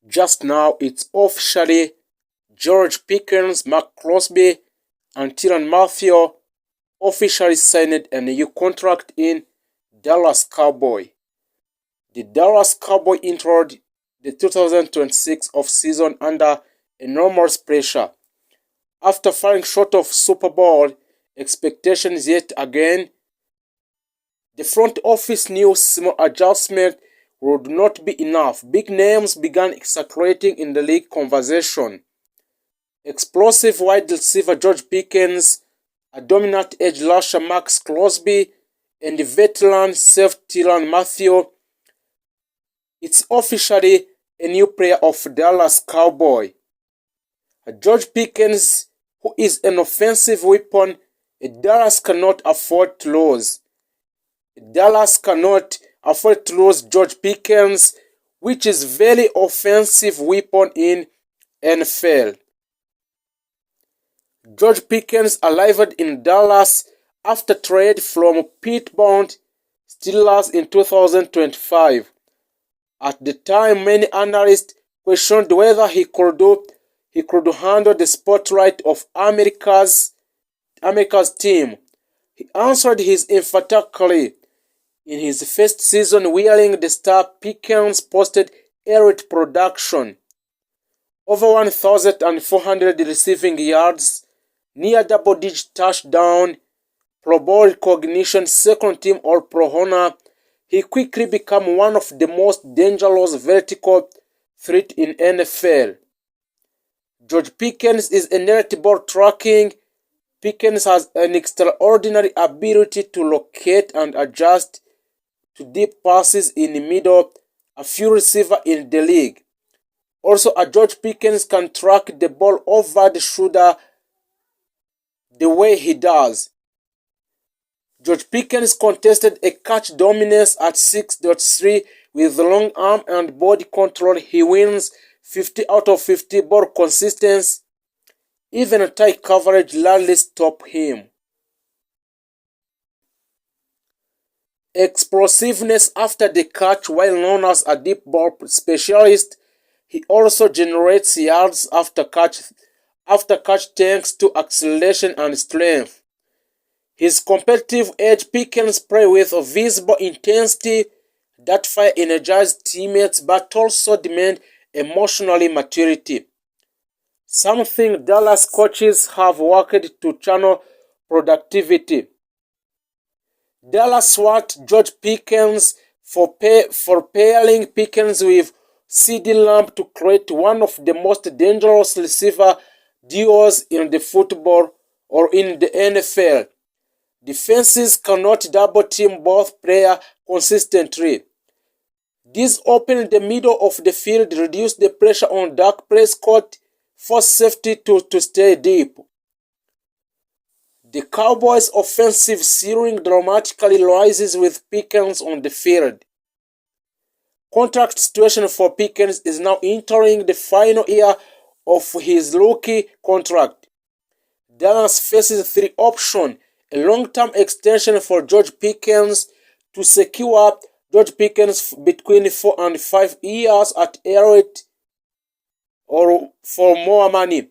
Just now, it's officially George Pickens, Mark Crosby, and Tyrann Mathieu officially signed a new contract in Dallas Cowboys. The Dallas Cowboys entered the 2026 offseason under enormous pressure. After falling short of Super Bowl expectations yet again, the front office knew small adjustment would not be enough. Big names began circulating in the league conversation. Explosive wide receiver George Pickens, a dominant edge rusher Max Crosby, and the veteran safety Tyrann Mathieu. It's officially a new player of Dallas Cowboys. George Pickens, who is an offensive weapon, Dallas cannot afford to lose. Dallas cannot afford to lose George Pickens, which is very offensive weapon in NFL. George Pickens arrived in Dallas after trade from Pittsburgh Steelers in 2025. At the time, many analysts questioned whether he could handle the spotlight of America's team. He answered his emphatically. In his first season wearing the star, Pickens posted elite production. Over 1,400 receiving yards, near double-digit touchdown, Pro Bowl recognition, second-team All-Pro honor. He quickly became one of the most dangerous vertical threats in NFL. George Pickens is an elite ball tracking. Pickens has an extraordinary ability to locate and adjust to deep passes in the middle, a few receivers in the league. Also, George Pickens can track the ball over the shoulder the way he does. George Pickens contested a catch dominance at 6.3 with long arm and body control. He wins 50 out of 50 ball consistency. Even tight coverage rarely stop him. Explosiveness after the catch. While known as a deep ball specialist, he also generates yards after catch thanks to acceleration and strength. His competitive edge, Pickens play with a visible intensity that fire energized teammates but also demand emotionally maturity. Something Dallas coaches have worked to channel productivity. Dallas want George Pickens for pairing Pickens with CeeDee Lamb to create one of the most dangerous receiver duos in the football or in the NFL. Defenses cannot double team both players consistently. This opened the middle of the field, reduced the pressure on Dak Prescott, forced safety to stay deep. The Cowboys' offensive ceiling dramatically rises with Pickens on the field. Contract situation for Pickens is now entering the final year of his rookie contract. Dallas faces three options: a long-term extension for George Pickens to secure George Pickens between 4 and 5 years at elite or for more money.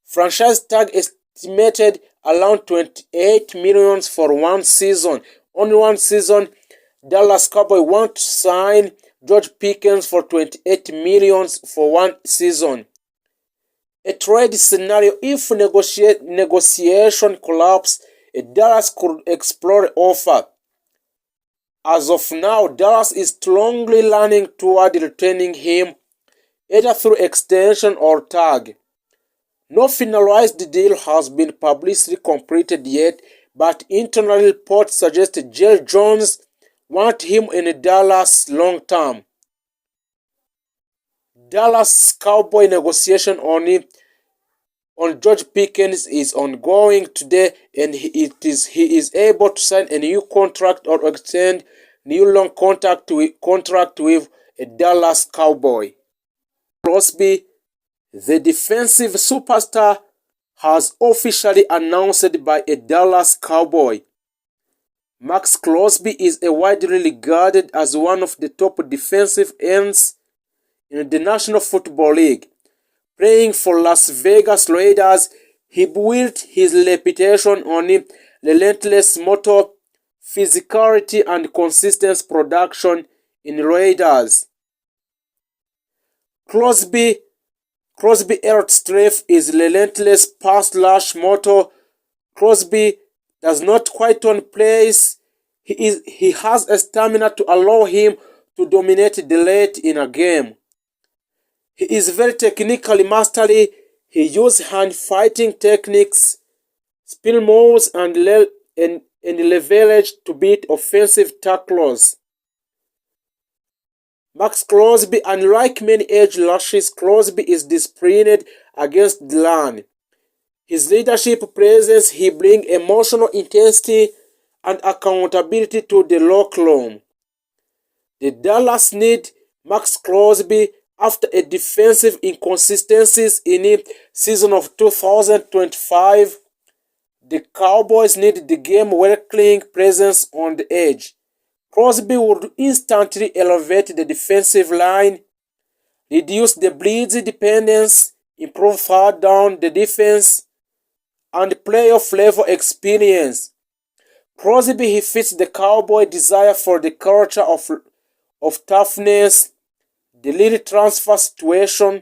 Franchise tag estimated around $28 million for one season. Only one season, Dallas Cowboys want to sign George Pickens for $28 million for one season. A trade scenario: if negotiation collapse, Dallas could explore offer. As of now, Dallas is strongly leaning toward retaining him, either through extension or tag. No finalized deal has been publicly completed yet, but internal reports suggest Jerry Jones wants him in Dallas long term. Dallas Cowboy negotiation on George Pickens is ongoing today, and he is able to sign a new contract or extend new long contract with a Dallas Cowboy. Crosby, the defensive superstar, has officially announced by a Dallas Cowboy. Max Crosby is widely regarded as one of the top defensive ends in the National Football League. Playing for Las Vegas Raiders, he built his reputation on relentless motor, physicality, and consistent production in Raiders. Crosby Crosby's strength is relentless pass rush motor. Crosby does not quit on plays. He has a stamina to allow him to dominate the late in a game. He is very technically masterly. He uses hand fighting techniques, spin moves, and leverage to beat offensive tacklers. Max Crosby, unlike many edge rushers, Crosby is disciplined against the run. His leadership presence, he brings emotional intensity and accountability to the locker room. The Dallas need Max Crosby after a defensive inconsistencies in the season of 2025. The Cowboys need the game-wrecking presence on the edge. Crosby would instantly elevate the defensive line, reduce the blitz dependence, improve third down the defense, and playoff level experience. Crosby he fits the Cowboy desire for the culture of toughness, the lead transfer situation.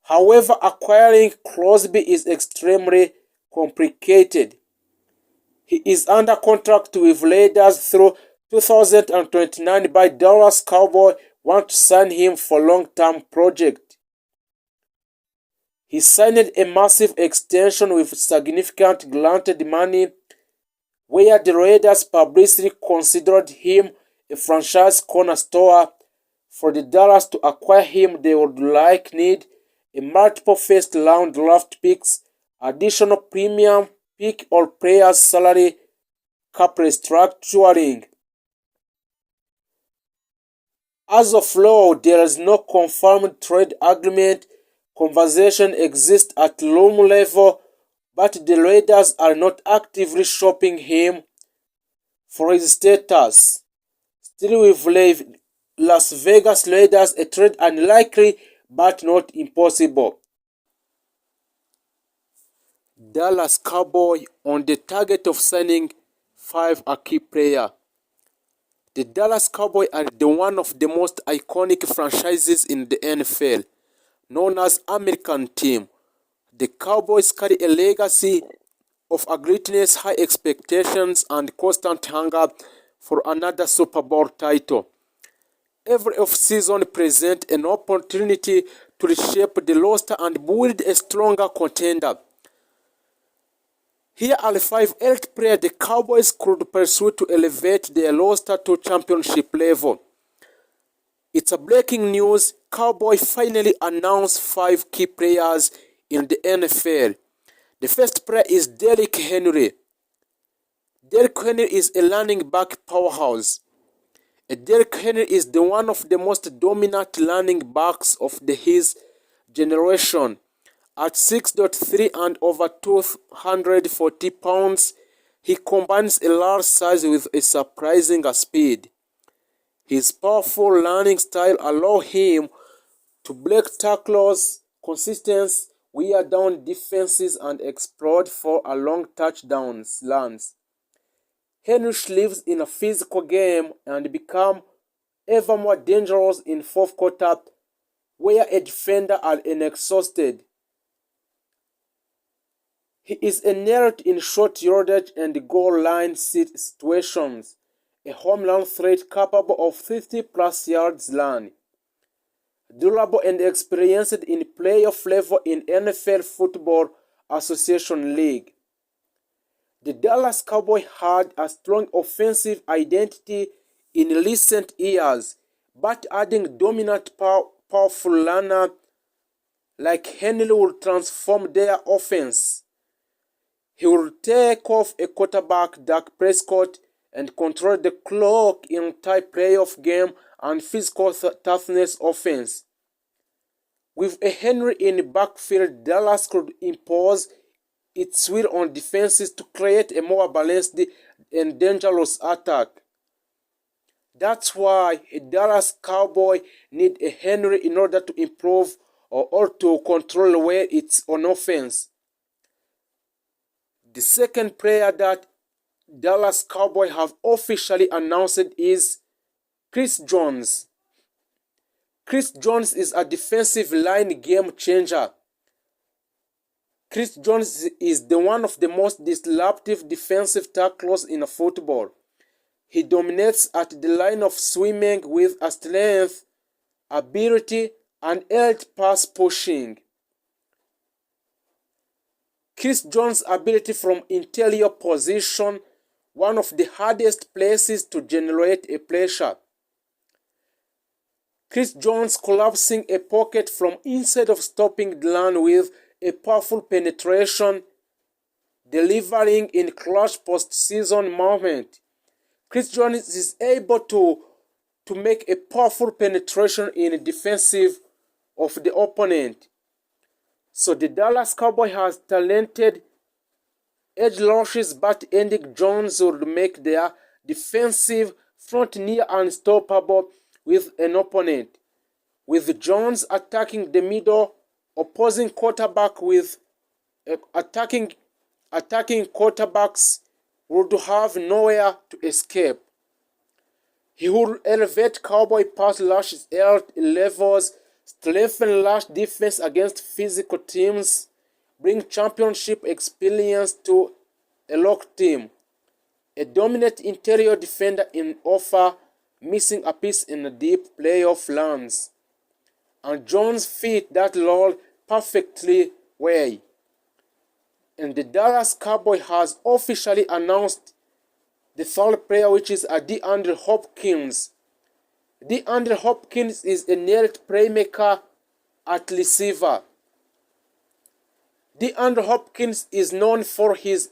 However, acquiring Crosby is extremely complicated. He is under contract with Raiders through 2029 by Dallas Cowboys want to sign him for long-term project. He signed a massive extension with significant granted money, where the Raiders publicly considered him a franchise cornerstone. For the Dallas to acquire him, they would need a multiple first-round draft picks, additional premium pick or players' salary cap restructuring. As of now, there is no confirmed trade agreement. Conversation exists at room level, but the Raiders are not actively shopping him for his status. Still with Las Vegas Raiders, a trade unlikely but not impossible. Dallas Cowboys on the target of signing 5 key players. The Dallas Cowboys are one of the most iconic franchises in the NFL, known as American Team. The Cowboys carry a legacy of greatness, high expectations, and constant hunger for another Super Bowl title. Every offseason presents an opportunity to reshape the roster and build a stronger contender. Here are 5 elite players the Cowboys could pursue to elevate their roster to championship level. It's a breaking news. Cowboys finally announced 5 key players in the NFL. The first player is Derrick Henry. Derrick Henry is a running back powerhouse. Derrick Henry is one of the most dominant running backs of his generation. At 6'3" and over 240 pounds, he combines a large size with a surprising speed. His powerful running style allows him to break tackles, consistently wear down defenses, and explode for a long touchdowns runs. Henry lives in a physical game and becomes ever more dangerous in fourth quarter, where a defender are exhausted. He is inept in short yardage and goal line situations, a home run threat capable of 50-plus yards run. Durable and experienced in playoff level in NFL Football Association League. The Dallas Cowboys had a strong offensive identity in recent years, but adding dominant powerful runner like Henry will transform their offense. He will take off a quarterback, Dak Prescott, and control the clock in tight playoff game and physical toughness offense. With a Henry in the backfield, Dallas could impose its will on defenses to create a more balanced and dangerous attack. That's why a Dallas Cowboy need a Henry in order to improve or to control where it's on offense. The second player that Dallas Cowboy have officially announced is Chris Jones. Chris Jones is a defensive line game changer. Chris Jones is one of the most disruptive defensive tackles in football. He dominates at the line of swimming with a strength, ability, and elite pass pushing. Chris Jones' ability from interior position, one of the hardest places to generate a pressure. Chris Jones collapsing a pocket from inside of stopping the run with a powerful penetration, delivering in clutch postseason moment. Chris Jones is able to make a powerful penetration in defensive of the opponent. So the Dallas Cowboys has talented edge rushes, but ending Jones would make their defensive front near unstoppable with an opponent. With Jones attacking the middle, opposing quarterback with attacking quarterbacks would have nowhere to escape. He would elevate Cowboy pass rush levels, strengthen rush defense against physical teams, bring championship experience to a locked team. A dominant interior defender in offer, missing a piece in the deep playoff runs. And Jones fit that role perfectly well. And the Dallas Cowboy has officially announced the third player, which is DeAndre Hopkins. DeAndre Hopkins is a elite playmaker at receiver. DeAndre Hopkins is known for his